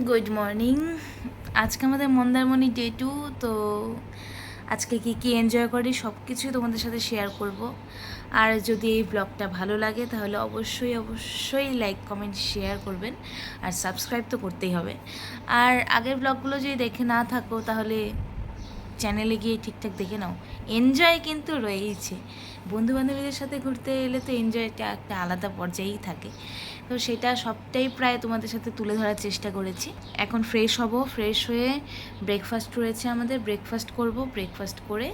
Good morning. আজকে আমাদের Mandarmani day 2। তো আজকে কি এনজয় করি সব কিছুই তোমাদের সাথে শেয়ার করব। আর যদি এই ব্লগটা ভালো লাগে তাহলে অবশ্যই লাইক কমেন্ট শেয়ার করবেন, আর সাবস্ক্রাইব তো করতেই হবে। আর আগের ব্লগগুলো যদি দেখে না থাকো তাহলে চ্যানেলে গিয়ে ঠিকঠাক দেখে নাও। এনজয় কিন্তু রয়েইছে, বন্ধুবান্ধবীদের সাথে ঘুরতে এলে তো এনজয়টা একটা আলাদা পর্যায়েই থাকে। তো সেটা সবটাই প্রায় তোমাদের সাথে তুলে ধরার চেষ্টা করেছি। এখন ফ্রেশ হব, ফ্রেশ হয়ে ব্রেকফাস্ট রয়েছে আমাদের, ব্রেকফাস্ট করব। ব্রেকফাস্ট করে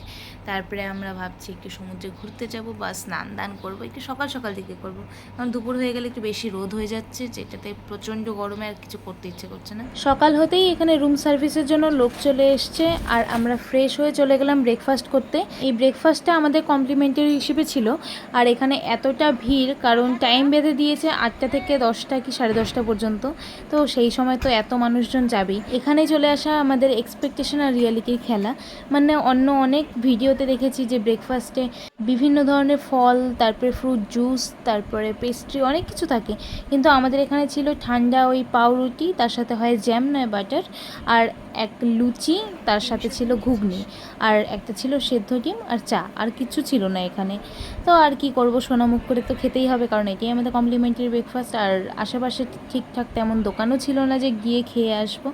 তারপরে আমরা ভাবছি একটু সমুদ্রে ঘুরতে যাব বা স্নান দান করবো, একটু সকাল সকাল দিকে করব, কারণ দুপুর হয়ে গেলে একটু বেশি রোদ হয়ে যাচ্ছে, যেটাতে প্রচণ্ড গরমে আর কিছু করতে ইচ্ছে করছে না। সকাল হতেই এখানে রুম সার্ভিসের জন্য লোক চলে এসছে, আর আমরা ফ্রেশ হয়ে চলে গেলাম ব্রেকফাস্ট করতে। এই ব্রেকফাস্টটা আমাদের কমপ্লিমেন্টারি হিসেবে ছিল। আর এখানে এতটা ভিড় কারণ টাইম বেঁধে দিয়েছে 8টা থেকে 10টা কি 10:30 পর্যন্ত। তো সেই সময় তো এত মানুষজন যাবেই। এখানেই চলে আসা আমাদের এক্সপেকটেশন আর রিয়ালিটির খেলা। মানে অন্য অনেক ভিডিওতে দেখেছি যে ব্রেকফাস্টে বিভিন্ন ধরনের ফল, তারপরে ফ্রুট জুস, তারপরে পেস্ট্রি, অনেক কিছু থাকে। কিন্তু আমাদের এখানে ছিল ঠান্ডা ওই পাউরুটি, তার সাথে হয় জ্যাম নয় বাটার, আর এক লুচি, তার সাথে ছিল ঘুগনি, আর একটা ছিল সেদ্ধ ডিম আর চা, আর কিছু ছিল না এখানে। তো আর কি করব, সোনামুখ করে তো খেতেই হবে, কারণ এটাই আমাদের কমপ্লিমেন্টারি ব্রেকফাস্ট। আর আশেপাশে ঠিকঠাক তেমন দোকানও ছিল না যে গিয়ে খেয়ে আসবো।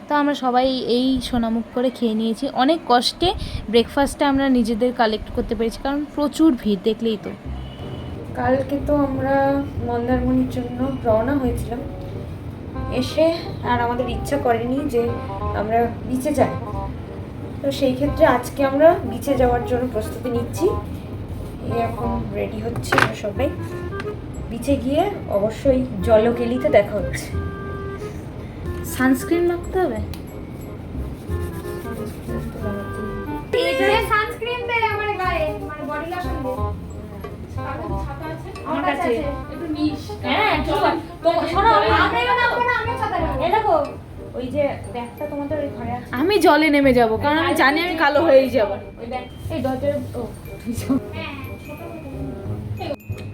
তো আমরা সবাই এই সোনামুখ করে খেয়ে নিয়েছি। অনেক কষ্টে ব্রেকফাস্টটা আমরা নিজেদের কালেক্ট করতে পেরেছি, কারণ প্রচুর ভিড়, দেখলেই তো। কালকে তো আমরা মন্দারমণির জন্য রওনা হয়েছিলাম, এসে আর আমাদের ইচ্ছা করেনি যে আমরা বিচে যাই। তো সেই ক্ষেত্রে আজকে আমরা বিচে যাওয়ার জন্য প্রস্তুতি নিচ্ছি। এখন রেডি হচ্ছে আমরা সবাই। বিচে গিয়ে অবশ্যই জলকেলিতে দেখা হচ্ছে। সানস্ক্রিন মাখতে হবে। সানস্ক্রিন দে আমার গায়ে, মানে বডি লোশন দে। আমার কাছে একটু মিশ। হ্যাঁ চলো, তো শোনো আমরা না না আমরা ছাতা নেব। এই দেখো ওই যে ব্যাগটা তোমাদের ওই ঘরে আছে। আমি জলে নেমে যাব, কারণ আমি জানি আমি কালো হয়েই যাব। ওই ব্যাগ এই দরজার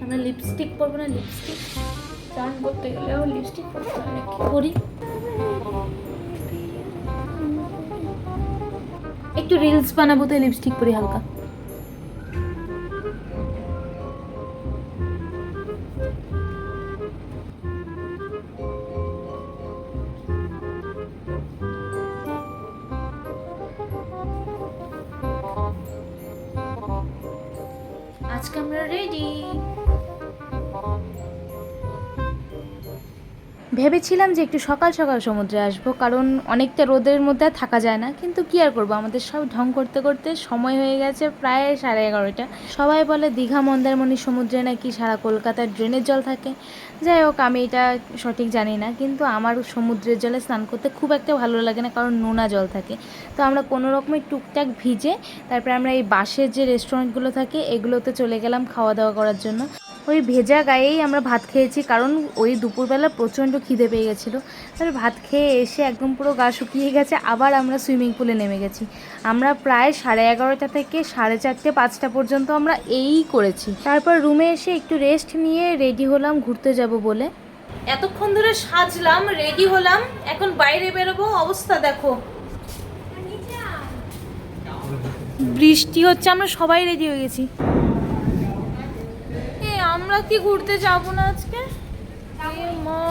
আমরা লিপস্টিক পরবো না? লিপস্টিক চান করতে গেলেও লিপস্টিক পরতে হয় নাকি? পরি, একটু রিলস বানাবো তো লিপস্টিক পরি হালকা। আজকে আমরা রেডি। ভেবেছিলাম যে একটু সকাল সকাল সমুদ্রে আসবো, কারণ অনেকটা রোদের মধ্যে আর থাকা যায় না। কিন্তু কি আর করবো, আমাদের সব ঢং করতে করতে সময় হয়ে গেছে প্রায় 11:30। সবাই বলে দীঘা মন্দারমণি সমুদ্রে নাকি সারা কলকাতার ড্রেনের জল থাকে। যাই হোক, আমি এটা সঠিক জানি না, কিন্তু আমার সমুদ্রের জলে স্নান করতে খুব একটা ভালো লাগে না, কারণ নোনা জল থাকে। তো আমরা কোনো রকমের টুকটাক ভিজে তারপরে আমরা এই বাসের যে রেস্টুরেন্টগুলো থাকে এগুলোতে চলে গেলাম খাওয়া দাওয়া করার জন্য। ওই ভেজা গায়েই আমরা ভাত খেয়েছি, কারণ ওই দুপুরবেলা প্রচণ্ড খিদে পেয়ে গেছিলো। তারপরে ভাত খেয়ে এসে একদম পুরো গা শুকিয়ে গেছে, আবার আমরা সুইমিং পুলে নেমে গেছি। আমরা প্রায় 11:30 থেকে 4:30 5টা পর্যন্ত আমরা এই করেছি। তারপর রুমে এসে একটু রেস্ট নিয়ে রেডি হলাম ঘুরতে যাব বলে। এতক্ষণ ধরে সাজলাম, রেডি হলাম, এখন বাইরে বেরোবো। অবস্থা দেখো, বৃষ্টি হচ্ছে, আমরা সবাই রেডি হয়ে গেছি। আমরা কি ঘুরতে যাব না আজকে? মা,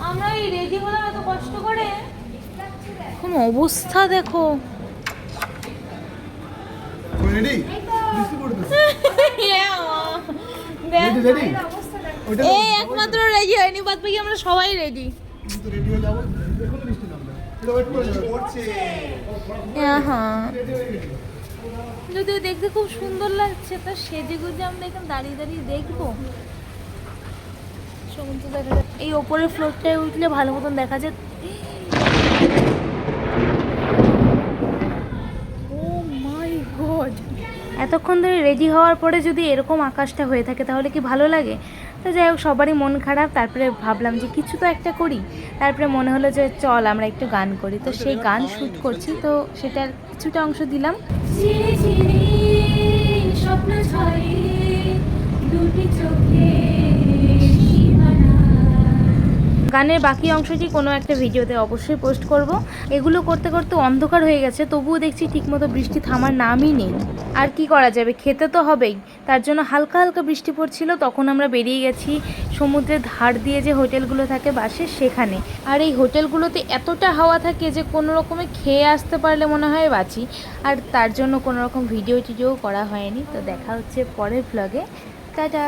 আমরা এই রেডি হলাম এত কষ্ট করে, এখন অবস্থা দেখো। এই একমাত্র রেডি হয়নি, বাদ বাকি আমরা সবাই রেডি। হ্যাঁ, যদিও দেখতে খুব সুন্দর লাগছে, তা সেজে গুজে আমরা এখানে দাঁড়িয়ে দাঁড়িয়ে দেখবো সমুদ্র দেখা যায়। এই ওপরের ফ্লোরটায় উঠলে ভালো মতন দেখা যায়। ও মাই গড, এতক্ষণ ধরে রেডি হওয়ার পরে যদি এরকম আকাশটা হয়ে থাকে তাহলে কি ভালো লাগে? তো যাই হোক, সবারই মন খারাপ। তারপরে ভাবলাম যে কিছু তো একটা করি। তারপরে মনে হলো যে চল আমরা একটু গান করি। তো সেই গান শ্যুট করছি, তো সেটার কিছুটা অংশ দিলাম। স্বপ্ন ছড়ে দুটি চোখে, গান গানের বাকি অংশটি কোনো একটা ভিডিওতে অবশ্যই পোস্ট করব। এগুলো করতে করতে অন্ধকার হয়ে গেছে, তবুও দেখছি ঠিকমতো বৃষ্টি থামার নামই নেই। আর কি করা যাবে, খেতে তো হবেই। তার জন্য হালকা হালকা বৃষ্টি পড়ছিল, তখন আমরা বেরিয়ে গেছি সমুদ্রের ধার দিয়ে যে হোটেলগুলো থাকে বাসের সেখানে। আর এই হোটেলগুলোতে এতটা হাওয়া থাকে যে কোনো রকমে খেয়ে আসতে পারলে মনে হয় বাঁচি। আর তার জন্য কোনো রকম ভিডিও টিডিও করা হয়নি। তো দেখা হচ্ছে পরের ব্লগে। টাটা।